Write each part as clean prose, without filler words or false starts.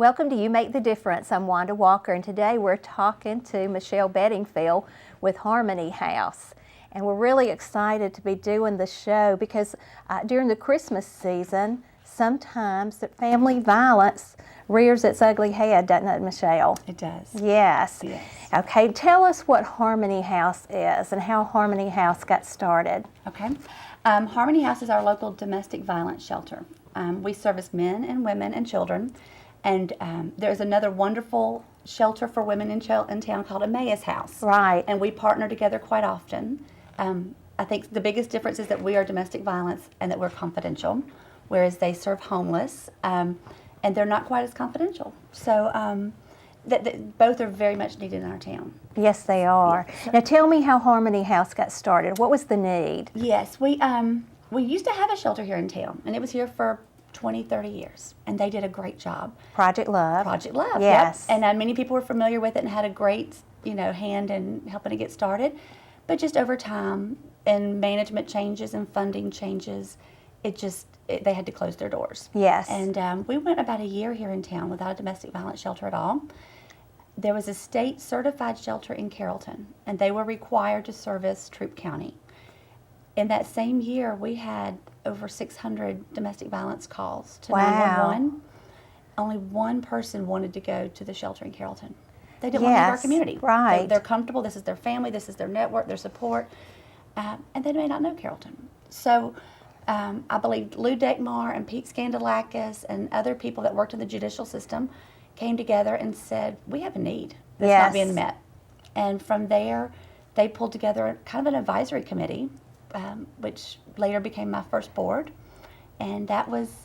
Welcome to You Make the Difference. I'm Wanda Walker, and today we're talking to Michelle Bedingfield with Harmony House. And we're really excited to be doing the show because during the Christmas season, sometimes the family violence rears its ugly head, doesn't it, Michelle? It does. Yes. Yes. Okay, tell us what Harmony House is and how Harmony House got started. Okay. Harmony House is our local domestic violence shelter. We service men and women and children. And there's another wonderful shelter for women in town called Emmaus House. Right. And we partner together quite often. I think the biggest difference is that we are domestic violence and that we're confidential, whereas they serve homeless, and they're not quite as confidential. So both are very much needed in our town. Yes, they are. Yeah. Now tell me how Harmony House got started. What was the need? Yes, we used to have a shelter here in town, and it was here for 20, 30 years, and they did a great job. Project Love. Project Love, yes. Yep. And many people were familiar with it and had a great, hand in helping to get started. But just over time, and management changes and funding changes, they had to close their doors. Yes. And we went about a year here in town without a domestic violence shelter at all. There was a state certified shelter in Carrollton, and they were required to service Troup County. In that same year, we had over 600 domestic violence calls to 911. Only one person wanted to go to the shelter in Carrollton. They didn't want to leave our community. Right. They're comfortable. This is their family. This is their network, their support. And they may not know Carrollton. So I believe Lou Dekmar and Pete Scandalakis and other people that worked in the judicial system came together and said, we have a need that's not being met. And from there, they pulled together kind of an advisory committee, which later became my first board, and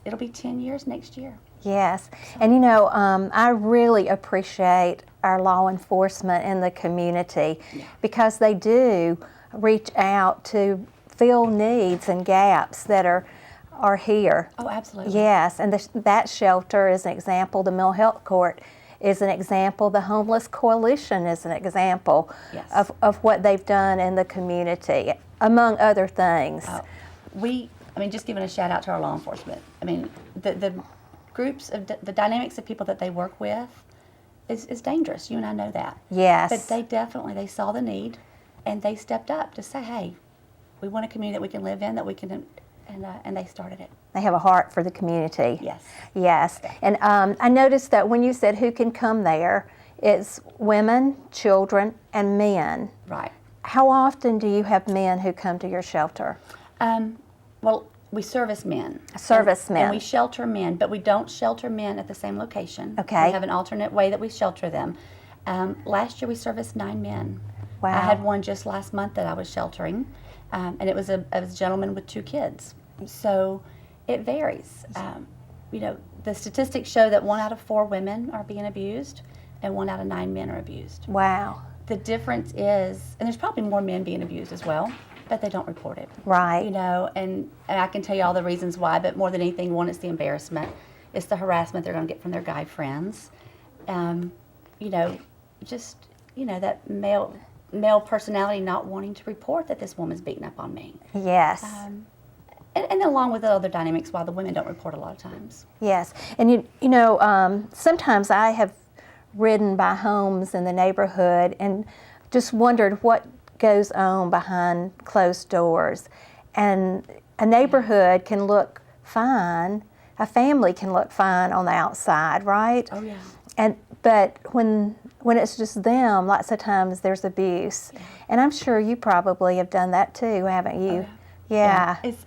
it'll be 10 years next year. Yes, and I really appreciate our law enforcement in the community because they do reach out to fill needs and gaps that are here. Oh, absolutely. Yes, and that shelter is an example. The mental health court is an example. The Homeless Coalition is an example of what they've done in the community, among other things. Just giving a shout out to our law enforcement. The groups of the dynamics of people that they work with is dangerous. You and I know that. Yes. But they saw the need, and they stepped up to say, hey, we want a community that we can live in, that we can, and they started it. They have a heart for the community. Yes. Yes. And I noticed that when you said who can come there, it's women, children, and men. Right. How often do you have men who come to your shelter? Well, we service men. Men. And we shelter men, but we don't shelter men at the same location. Okay. We have an alternate way that we shelter them. Last year we serviced 9 men. Wow. I had one just last month that I was sheltering, and it was a gentleman with 2 kids. So it varies. The statistics show that 1 out of 4 women are being abused, and 1 out of 9 men are abused. Wow. The difference is, and there's probably more men being abused as well, but they don't report it. Right. And I can tell you all the reasons why, but more than anything, one, it's the embarrassment. It's the harassment they're going to get from their guy friends. That male personality not wanting to report that this woman's beating up on me. Yes. And along with the other dynamics why the women don't report a lot of times. Yes. And sometimes I have ridden by homes in the neighborhood and just wondered what goes on behind closed doors. And a neighborhood can look fine, a family can look fine on the outside, right? Oh, yeah. But when it's just them, lots of times there's abuse. Yeah. And I'm sure you probably have done that too, haven't you? Oh, yeah. It's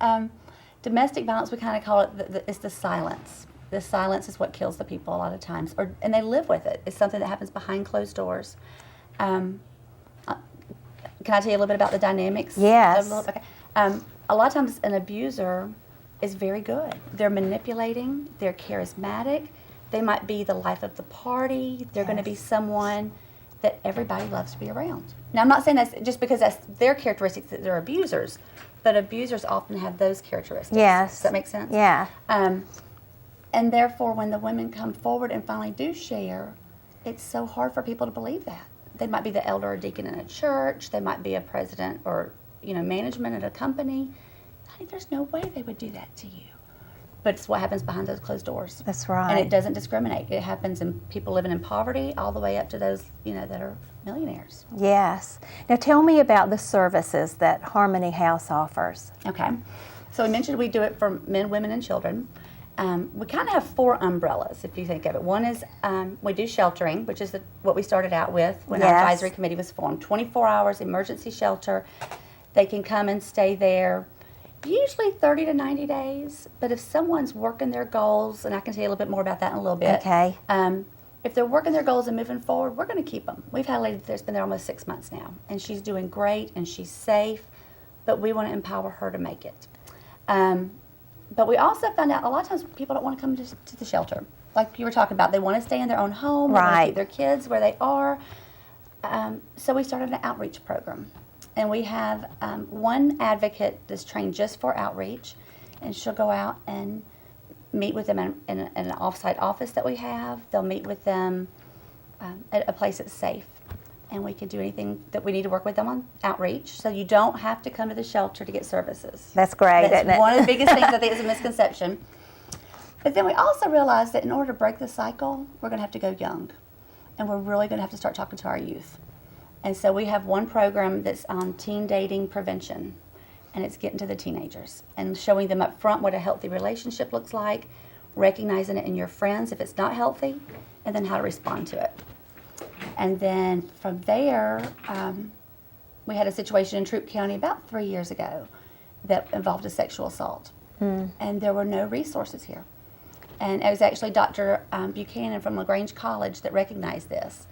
domestic violence, we kind of call it, it's the silence. The silence is what kills the people a lot of times, and they live with it. It's something that happens behind closed doors. Can I tell you a little bit about the dynamics? Yes. Okay. A lot of times an abuser is very good. They're manipulating, they're charismatic, they might be the life of the party, they're going to be someone that everybody loves to be around. Now, I'm not saying that's just because that's their characteristics that they're abusers, but abusers often have those characteristics. Yes. Does that make sense? Yeah. And therefore, when the women come forward and finally do share, it's so hard for people to believe that. They might be the elder or deacon in a church. They might be a president or management at a company. Honey, there's no way they would do that to you. but it's what happens behind those closed doors. That's right. And it doesn't discriminate. It happens in people living in poverty all the way up to those, that are millionaires. Yes. Now tell me about the services that Harmony House offers. Okay. So we mentioned we do it for men, women, and children. We kind of have 4 umbrellas, if you think of it. One is we do sheltering, which is what we started out with when our advisory committee was formed. 24 hours emergency shelter. They can come and stay there usually 30 to 90 days. But if someone's working their goals, and I can tell you a little bit more about that in a little bit. Okay. If they're working their goals and moving forward, we're going to keep them. We've had a lady that's been there almost 6 months now, and she's doing great, and she's safe, but we want to empower her to make it. But we also found out a lot of times people don't want to come to the shelter. Like you were talking about, they want to stay in their own home. They want to keep their kids where they are. So we started an outreach program. And we have one advocate that's trained just for outreach. And she'll go out and meet with them in an off-site office that we have. They'll meet with them at a place that's safe. And we can do anything that we need to work with them on outreach. So you don't have to come to the shelter to get services. That's great, isn't it? One of the biggest things I think is a misconception. But then we also realized that in order to break the cycle, we're going to have to go young. And we're really going to have to start talking to our youth. And so we have one program that's on teen dating prevention. And it's getting to the teenagers and showing them up front what a healthy relationship looks like, recognizing it in your friends if it's not healthy, and then how to respond to it. And then from there, we had a situation in Troup County about 3 years ago that involved a sexual assault. And there were no resources here. And it was actually Dr. Buchanan from LaGrange College that recognized this.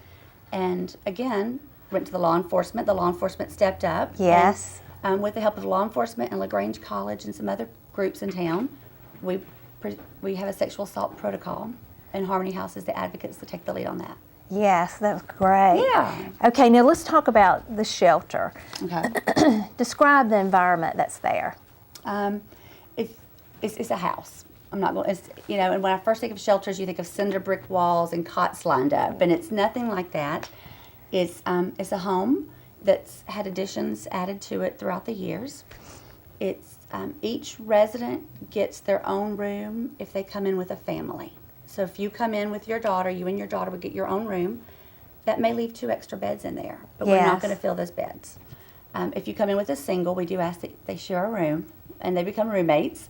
And again, went to the law enforcement. The law enforcement stepped up. Yes. And, with the help of law enforcement and LaGrange College and some other groups in town, we have a sexual assault protocol. And Harmony House is the advocates to take the lead on that. Yes, that's great. Yeah. Okay, now let's talk about the shelter. Okay. Describe the environment that's there. It's a house. I'm not going. And when I first think of shelters, you think of cinder brick walls and cots lined up, and it's nothing like that. It's a home that's had additions added to it throughout the years. It's each resident gets their own room if they come in with a family. So if you come in with your daughter, you and your daughter would get your own room. That may leave 2 extra beds in there, but we're not going to fill those beds. If you come in with a single, we do ask that they share a room, and they become roommates.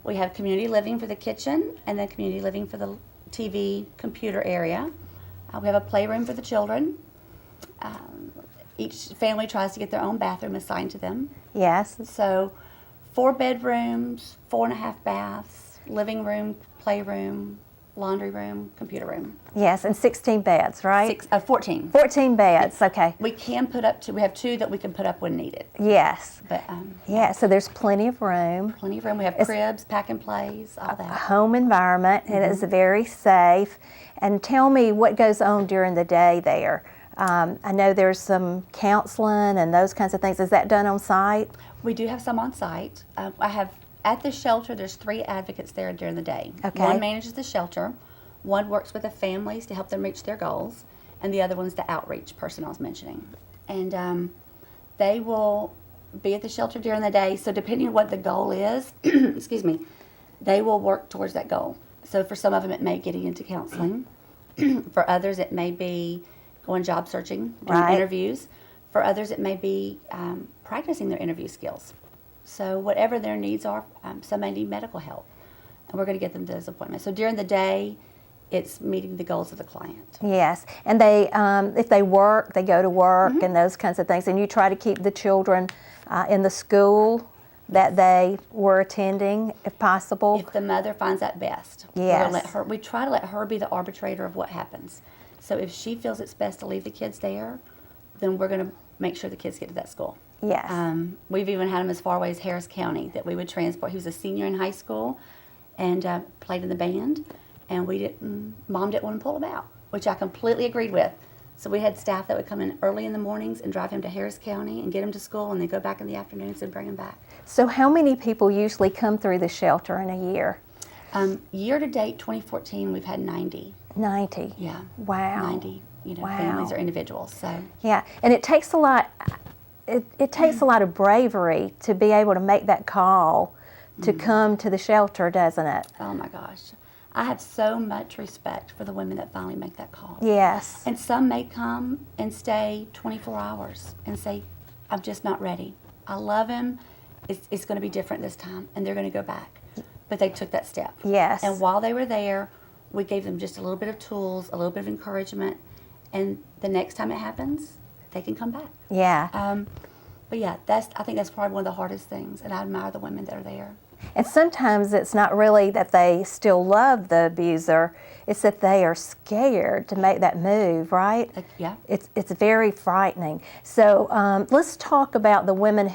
We have community living for the kitchen, and then community living for the TV, computer area. We have a playroom for the children. Each family tries to get their own bathroom assigned to them. Yes. So 4 bedrooms, 4.5 baths, living room, playroom, laundry room, computer room. Yes, and 16 beds, right? 14. 14 beds, okay. We can put up we have 2 that we can put up when needed. Yes. But yeah, so there's plenty of room. Plenty of room. We have cribs, pack and plays, all that. Home environment. It is very safe. And tell me what goes on during the day there. I know there's some counseling and those kinds of things. Is that done on site? We do have some on site. At the shelter, there's 3 advocates there during the day. Okay. One manages the shelter, one works with the families to help them reach their goals, and the other one's the outreach person I was mentioning. And they will be at the shelter during the day, so depending on what the goal is, excuse me, they will work towards that goal. So for some of them, it may be getting into counseling. For others, it may be going job searching, doing interviews. For others, it may be practicing their interview skills. So whatever their needs are, some may need medical help, and we're going to get them to those appointments. So during the day, it's meeting the goals of the client. Yes, and they, if they work, they go to work and those kinds of things. And you try to keep the children in the school that they were attending, if possible. If the mother finds that best, yes. we try to let her be the arbitrator of what happens. So if she feels it's best to leave the kids there, then we're going to make sure the kids get to that school. Yes. We've even had him as far away as Harris County that we would transport. He was a senior in high school and played in the band, and Mom didn't want to pull him out, which I completely agreed with. So we had staff that would come in early in the mornings and drive him to Harris County and get him to school, and then go back in the afternoons and bring him back. So how many people usually come through the shelter in a year? Year to date, 2014, we've had 90. 90? Yeah. Wow. 90, families or individuals. So. Yeah, and it takes a lot. It takes a lot of bravery to be able to make that call to come to the shelter, doesn't it? Oh my gosh. I have so much respect for the women that finally make that call. Yes. And some may come and stay 24 hours and say, I'm just not ready. I love him. It's going to be different this time. And they're going to go back. But they took that step. Yes. And while they were there, we gave them just a little bit of tools, a little bit of encouragement. And the next time it happens, they can come back. Yeah. But yeah, I think that's probably one of the hardest things. And I admire the women that are there. And sometimes it's not really that they still love the abuser, it's that they are scared to make that move, right? Yeah. It's very frightening. So let's talk about the women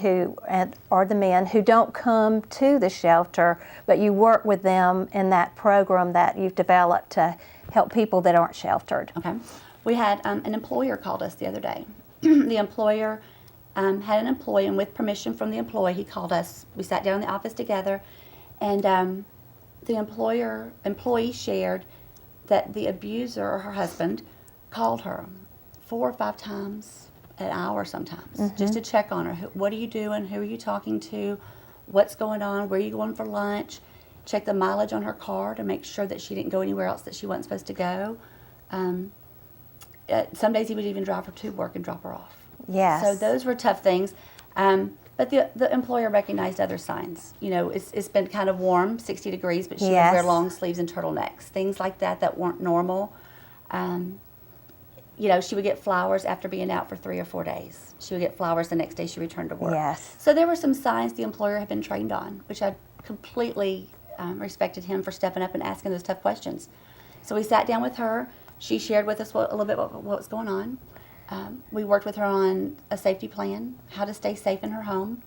or the men who don't come to the shelter, but you work with them in that program that you've developed to help people that aren't sheltered. Okay. We had an employer called us the other day. The employer had an employee, and with permission from the employee, he called us. We sat down in the office together, and the employee shared that the abuser, or her husband, called her 4 or 5 times an hour sometimes, just to check on her. What are you doing? Who are you talking to? What's going on? Where are you going for lunch? Check the mileage on her car to make sure that she didn't go anywhere else that she wasn't supposed to go. Some days he would even drive her to work and drop her off. Yes. So those were tough things. But the employer recognized other signs. You know, it's been kind of warm, 60 degrees, but she would wear long sleeves and turtlenecks, things like that weren't normal. You know, she would get flowers after being out for 3 or 4 days. She would get flowers the next day she returned to work. Yes. So there were some signs the employer had been trained on, which I completely respected him for stepping up and asking those tough questions. So we sat down with her. She shared with us a little bit what was going on. We worked with her on a safety plan, how to stay safe in her home.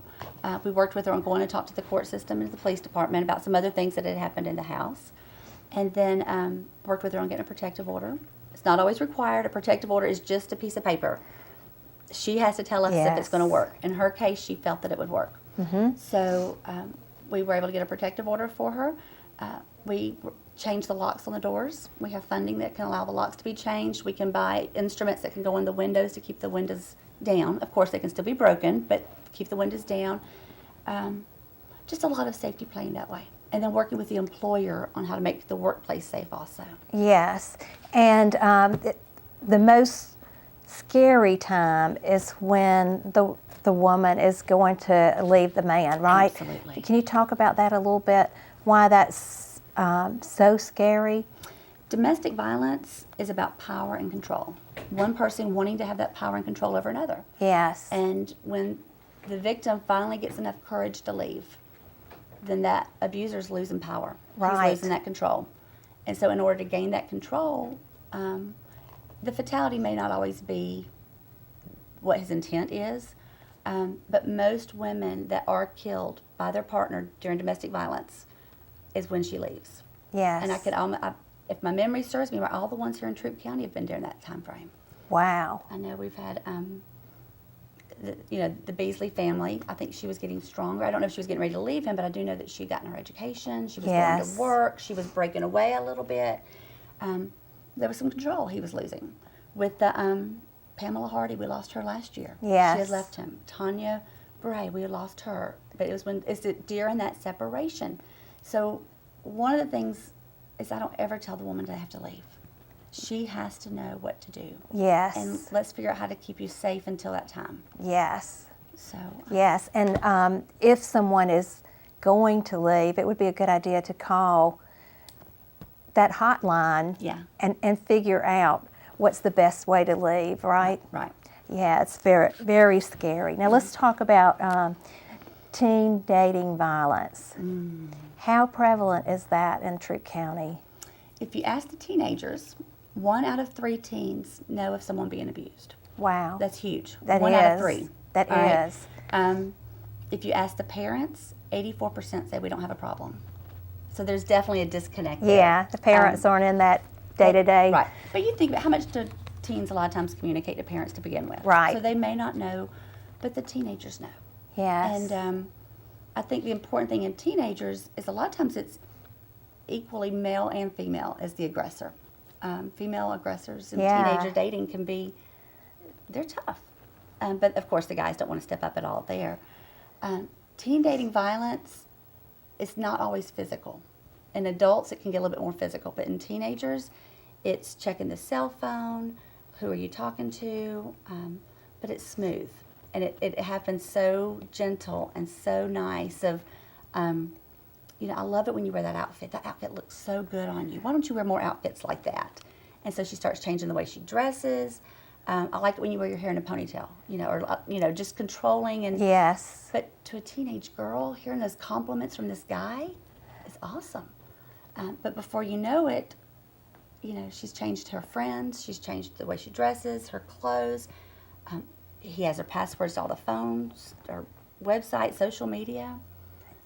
We worked with her on going to talk to the court system and the police department about some other things that had happened in the house. And then worked with her on getting a protective order. It's not always required. A protective order is just a piece of paper. She has to tell us if it's going to work. In her case, she felt that it would work. So we were able to get a protective order for her. We changed the locks on the doors. We have funding that can allow the locks to be changed. We can buy instruments that can go in the windows to keep the windows down. Of course, they can still be broken, but keep the windows down. Just a lot of safety planning that way. And then working with the employer on how to make the workplace safe also. Yes. And the most scary time is when the woman is going to leave the man, right? Absolutely. Can you talk about that a little bit? Why that's so scary? Domestic violence is about power and control. One person wanting to have that power and control over another. Yes. And when the victim finally gets enough courage to leave, then that abuser's losing power. Right. He's losing that control. And so in order to gain that control, the fatality may not always be what his intent is, but most women that are killed by their partner during domestic violence is when she leaves. Yes. And if my memory serves me right, all the ones here in Troup County have been during that time frame. Wow. I know we've had, the Beasley family. I think she was getting stronger. I don't know if she was getting ready to leave him, but I do know that she'd gotten her education. She was going to work. She was breaking away a little bit. There was some control he was losing. With the Pamela Hardy, we lost her last year. Yes. She had left him. Tanya Bray, we had lost her. But it's during that separation. So one of the things is I don't ever tell the woman to have to leave. She has to know what to do. Yes. And let's figure out how to keep you safe until that time. Yes. So. Yes, and if someone is going to leave, it would be a good idea to call that hotline and figure out what's the best way to leave, right? Right. Yeah, it's very, very scary. Now let's talk about teen dating violence. How prevalent is that in Troup County? If you ask the teenagers, 1 out of 3 teens know of someone being abused. Wow. That's huge. That 1 is. out of 3. That All is. Right? If you ask the parents, 84% say we don't have a problem. So there's definitely a disconnect there. Yeah, the parents aren't in that day-to-day. Right. But you think about how much do teens a lot of times communicate to parents to begin with. Right. So they may not know, but the teenagers know. Yes. And I think the important thing in teenagers is a lot of times it's equally male and female as the aggressor. Female aggressors in teenager dating can be, they're tough. But of course the guys don't want to step up at all there. Teen dating violence it's not always physical. In adults, it can get a little bit more physical, but in teenagers, it's checking the cell phone, who are you talking to, but it's smooth. And it happens so gentle and so nice of, you know, I love it when you wear that outfit. That outfit looks so good on you. Why don't you wear more outfits like that? And so she starts changing the way she dresses. I like it when you wear your hair in a ponytail, you know, or, you know, just controlling. And Yes. But to a teenage girl, hearing those compliments from this guy is awesome. But before you know it, you know, she's changed her friends. She's changed the way she dresses, her clothes. He has her passwords to all the phones, her website, social media.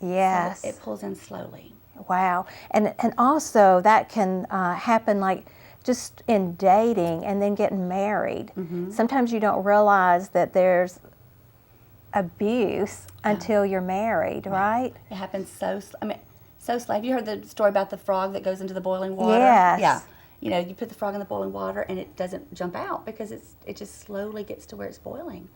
Yes. So it pulls in slowly. Wow. And also that can happen like just in dating and then getting married. Sometimes you don't realize that there's abuse until you're married, right? It happens so slow. Have you heard the story about the frog that goes into the boiling water? Yes. Yeah. You know, you put the frog in the boiling water and it doesn't jump out because it just slowly gets to where it's boiling.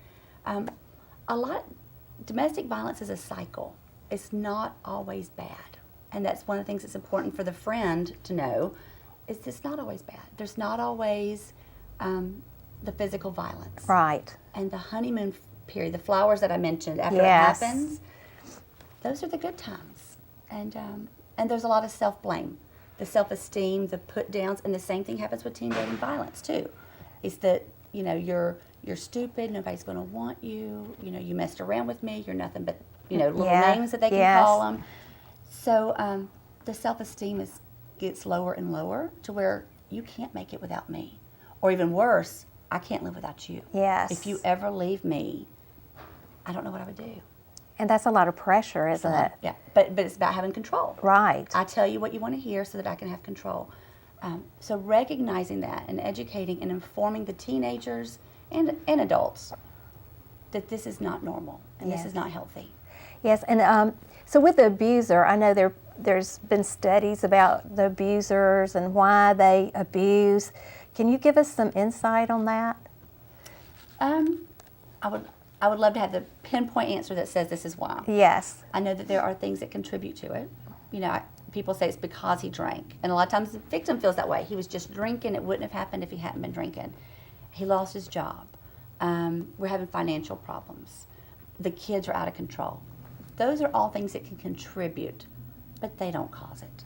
Domestic violence is a cycle. It's not always bad. And that's one of the things that's important for the friend to know is it's not always bad. There's not always the physical violence. Right. And the honeymoon period, the flowers that I mentioned after Yes. it happens, those are the good times. And there's a lot of self-blame, the self-esteem, the put-downs, and the same thing happens with teen dating violence too. It's that, you know, you're stupid, nobody's going to want you, you know, you messed around with me, you're nothing but, you know, little Yeah. names that they can Yes. call them. So the self-esteem gets lower and lower to where you can't make it without me. Or even worse, I can't live without you. Yes. If you ever leave me, I don't know what I would do. And that's a lot of pressure, isn't it? Yeah, but it's about having control. Right. I tell you what you want to hear so that I can have control. So recognizing that and educating and informing the teenagers and adults that this is not normal and this Yes. is not healthy. Yes, and so with the abuser, I know there's been studies about the abusers and why they abuse. Can you give us some insight on that? I would love to have the pinpoint answer that says this is why. Yes. I know that there are things that contribute to it. You know, people say it's because he drank. And a lot of times the victim feels that way. He was just drinking. It wouldn't have happened if he hadn't been drinking. He lost his job. We're having financial problems. The kids are out of control. Those are all things that can contribute, but they don't cause it.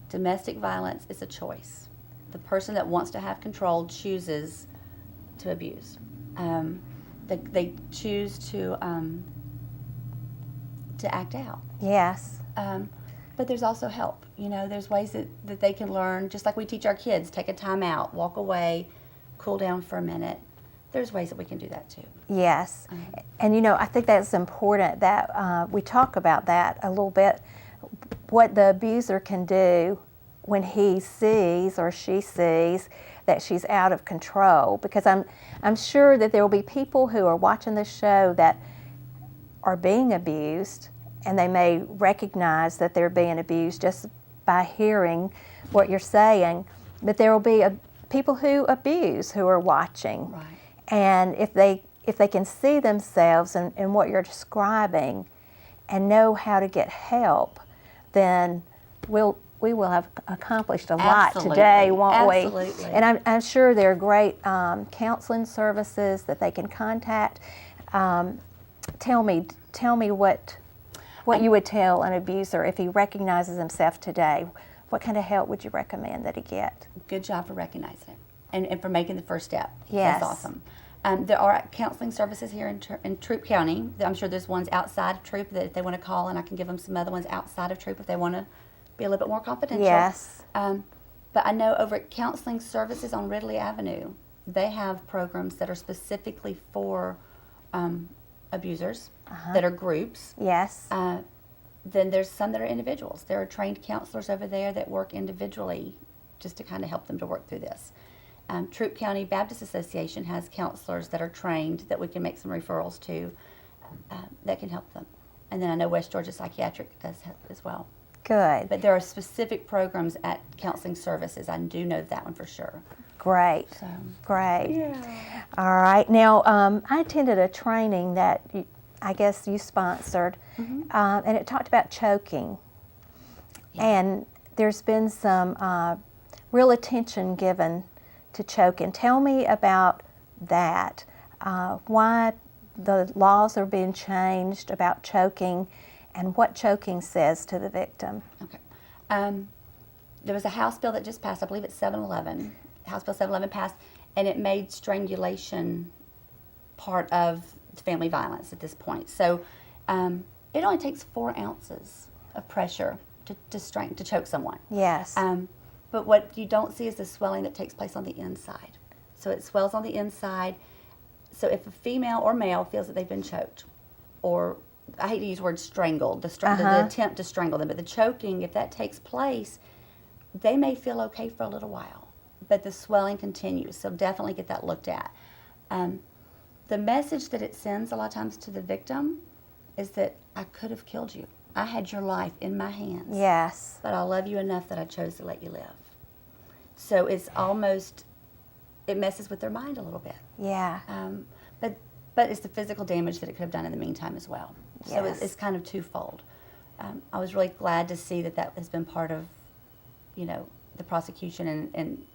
Domestic violence is a choice. The person that wants to have control chooses to abuse. They choose to act out. Yes. But there's also help. You know, there's ways that they can learn, just like we teach our kids, take a time out, walk away, cool down for a minute. There's ways that we can do that too. Yes. And you know, I think that's important that we talk about that a little bit, what the abuser can do when he sees or she sees that she's out of control. Because I'm sure that there will be people who are watching this show that are being abused, and they may recognize that they're being abused just by hearing what you're saying. But there will be people who abuse who are watching. Right. And if they can see themselves in what you're describing and know how to get help, then we will have accomplished a lot Absolutely. today, won't we? Absolutely. And I'm sure there are great counseling services that they can contact. Tell me what you would tell an abuser if he recognizes himself today. What kind of help would you recommend that he get? Good job for recognizing it and for making the first step. Yes. That's awesome. There are counseling services here in Troup County. I'm sure there's ones outside of Troup that if they want to call, and I can give them some other ones outside of Troup if they want to be a little bit more confidential. Yes. But I know over at Counseling Services on Ridley Avenue, they have programs that are specifically for abusers that are groups. Yes. Then there's some that are individuals. There are trained counselors over there that work individually just to kind of help them to work through this. Troup County Baptist Association has counselors that are trained that we can make some referrals to that can help them. And then I know West Georgia Psychiatric does help as well. Good. But there are specific programs at Counseling Services. I do know that one for sure. Great. So, Great. yeah. All right. Now, I attended a training that I guess you sponsored, and it talked about choking. And there's been some real attention given to choking. Tell me about that. Why the laws are being changed about choking, and what choking says to the victim. Okay. There was a House bill that just passed. I believe it's 711. House Bill 711 passed, and it made strangulation part of family violence at this point. So it only takes 4 ounces of pressure to choke someone. Yes. But what you don't see is the swelling that takes place on the inside. So it swells on the inside. So if a female or male feels that they've been choked, or I hate to use the word strangled, the attempt to strangle them, but the choking, if that takes place, they may feel okay for a little while, but the swelling continues. So definitely get that looked at. The message that it sends a lot of times to the victim is that I could have killed you. I had your life in my hands. Yes. But I love you enough that I chose to let you live. So it's almost, it messes with their mind a little bit. Yeah. But it's the physical damage that it could have done in the meantime as well. So Yes. it's kind of twofold. I was really glad to see that has been part of, the prosecution and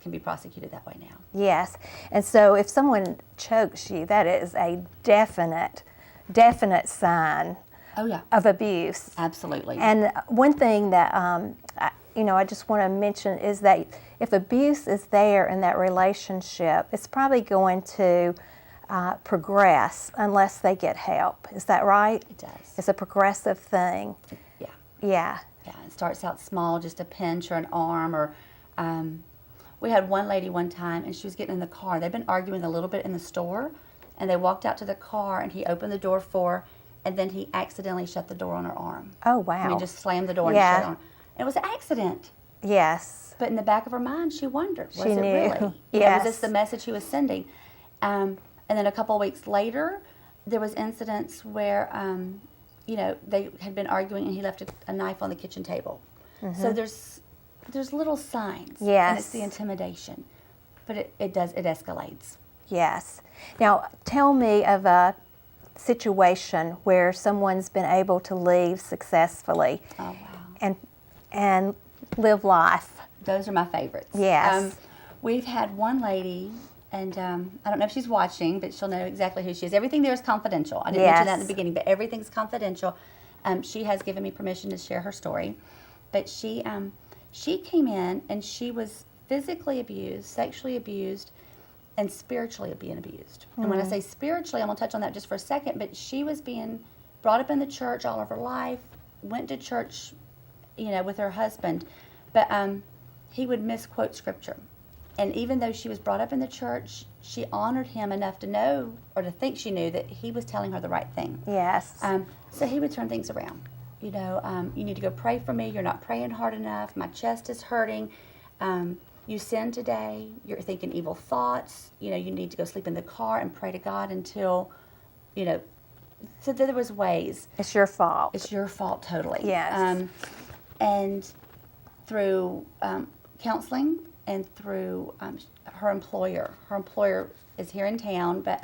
can be prosecuted that way now. Yes. And so if someone chokes you, that is a definite sign Oh, yeah. of abuse. Absolutely. And one thing that I just want to mention is that if abuse is there in that relationship, it's probably going to progress unless they get help. Is that right? It does. It's a progressive thing. Yeah. Yeah. Yeah, it starts out small, just a pinch or an arm, or we had one lady one time, and she was getting in the car. They'd been arguing a little bit in the store, and they walked out to the car, and he opened the door for her, and then he accidentally shut the door on her arm. Oh, wow. I mean, just slammed the door and Yeah. shut it on her. And it was an accident. Yes. But in the back of her mind, she wondered, was She it knew. really? Yes. Was this the message he was sending? And then a couple of weeks later, there was incidents where, they had been arguing, and he left a knife on the kitchen table. So there's little signs. Yes. And it's the intimidation. But it escalates. Yes. Now, tell me of a situation where someone's been able to leave successfully Oh, wow. and live life. Those are my favorites. Yes. We've had one lady, and I don't know if she's watching, but she'll know exactly who she is. Everything there is confidential. I didn't mention that in the Yes. beginning, but everything's confidential. She has given me permission to share her story. But she came in, and she was physically abused, sexually abused, and spiritually being abused. And when I say spiritually, I'm going to touch on that just for a second, but she was being brought up in the church all of her life, went to church, with her husband, but he would misquote scripture. And even though she was brought up in the church, she honored him enough to know, or to think she knew, that he was telling her the right thing. Yes. So he would turn things around. You need to go pray for me. You're not praying hard enough. My chest is hurting. You sinned today. You're thinking evil thoughts. You need to go sleep in the car and pray to God until, So there was ways. It's your fault. It's your fault totally. Yes. And through counseling and through her employer is here in town, but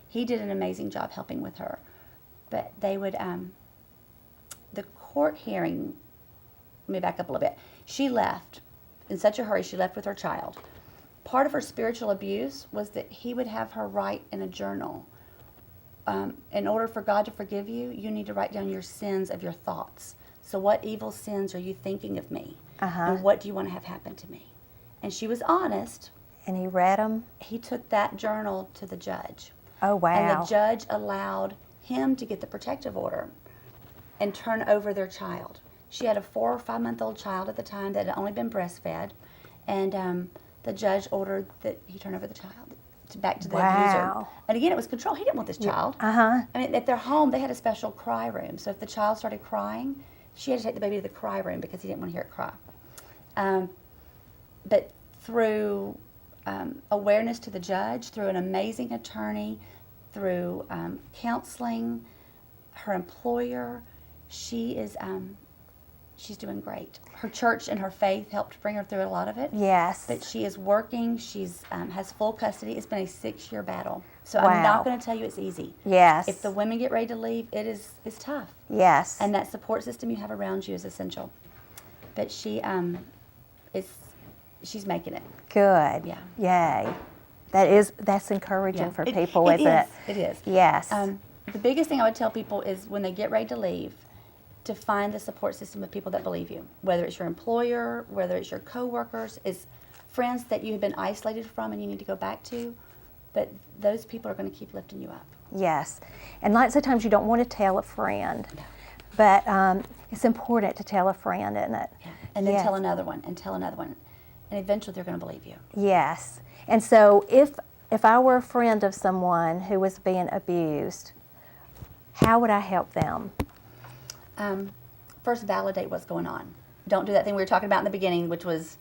he did an amazing job helping with her. But they would, the court hearing, let me back up a little bit. She left in such a hurry. She left with her child. Part of her spiritual abuse was that he would have her write in a journal. In order for God to forgive you, you need to write down your sins of your thoughts. So what evil sins are you thinking of me? And what do you want to have happen to me? And she was honest. And he read them? He took that journal to the judge. Oh, wow. And the judge allowed him to get the protective order and turn over their child. She had a 4 or 5 month old child at the time that had only been breastfed, and the judge ordered that he turn over the child back to the abuser. And again, it was control. He didn't want this child. I mean, at their home, they had a special cry room. So if the child started crying, she had to take the baby to the cry room because he didn't want to hear it cry. But through awareness to the judge, through an amazing attorney, through counseling, her employer, she's doing great. Her church and her faith helped bring her through a lot of it. Yes. But she is working. She's has full custody. It's been a 6-year battle. So Wow. I'm not going to tell you it's easy. Yes. If the women get ready to leave, it's tough. Yes. And that support system you have around you is essential. but she's making it. Good. Yeah. Yay. That's encouraging for people, isn't it? It is. Yes. The biggest thing I would tell people is when they get ready to leave, to find the support system of people that believe you, whether it's your employer, whether it's your coworkers, is friends that you have been isolated from and you need to go back to, but those people are going to keep lifting you up. Yes. And lots of times you don't want to tell a friend, but it's important to tell a friend, isn't it? Yeah. And then Yes. tell another one, and tell another one, and eventually they're going to believe you. Yes. And so if I were a friend of someone who was being abused, how would I help them? First, validate what's going on. Don't do that thing we were talking about in the beginning, which was,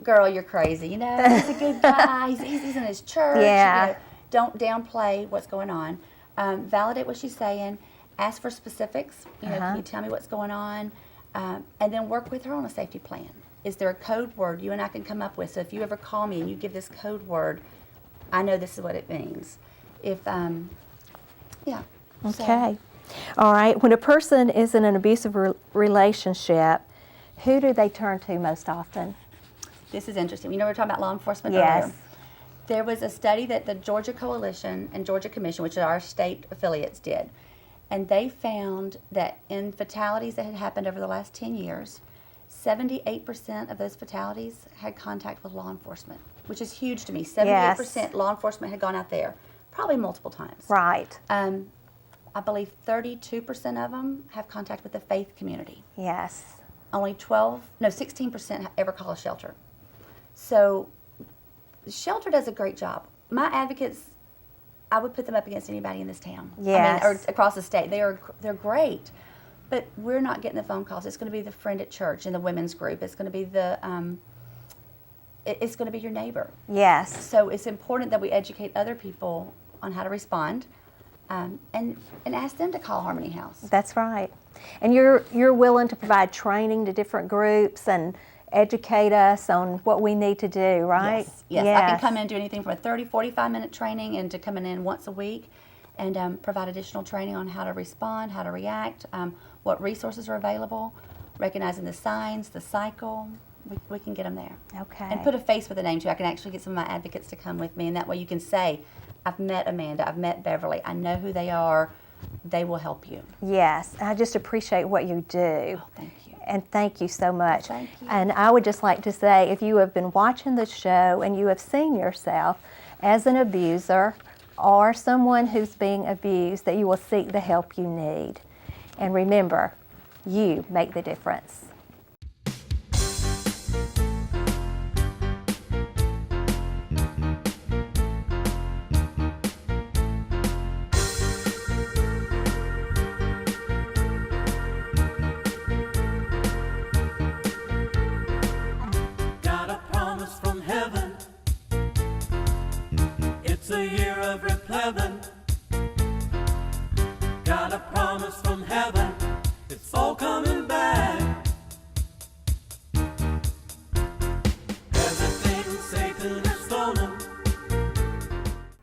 girl, you're crazy. You know, he's a good guy. He's in his church. Yeah. You know, don't downplay what's going on. Validate what she's saying. Ask for specifics. You know, can you tell me what's going on? And then work with her on a safety plan. Is there a code word you and I can come up with? So if you ever call me and you give this code word, I know this is what it means. If, yeah. Okay. All right. When a person is in an abusive relationship, who do they turn to most often? This is interesting. You know, we were talking about law enforcement Yes. earlier. There was a study that the Georgia Coalition and Georgia Commission, which are our state affiliates, did. And they found that in fatalities that had happened over the last 10 years, 78% of those fatalities had contact with law enforcement, which is huge to me. 78% law enforcement had gone out there, probably multiple times. Right. I believe 32% of them have contact with the faith community. Yes. Only 16% ever call a shelter. So shelter does a great job. My advocates, I would put them up against anybody in this town. Yes. I mean, or across the state. They're great. But we're not getting the phone calls. It's going to be the friend at church in the women's group. It's going to be it's going to be your neighbor. Yes. So it's important that we educate other people on how to respond, and ask them to call Harmony House. That's right. And you're willing to provide training to different groups and educate us on what we need to do, right? Yes. I can come in and do anything from a 30, 45-minute training and to coming in once a week and provide additional training on how to respond, how to react, what resources are available, recognizing the signs, the cycle. We can get them there. Okay. And put a face with a name, too. I can actually get some of my advocates to come with me, and that way you can say, I've met Amanda, I've met Beverly, I know who they are, they will help you. Yes. I just appreciate what you do. Oh, thank you. And thank you so much. Thank you. And I would just like to say, if you have been watching the show and you have seen yourself as an abuser or someone who's being abused, that you will seek the help you need. And remember, you make the difference.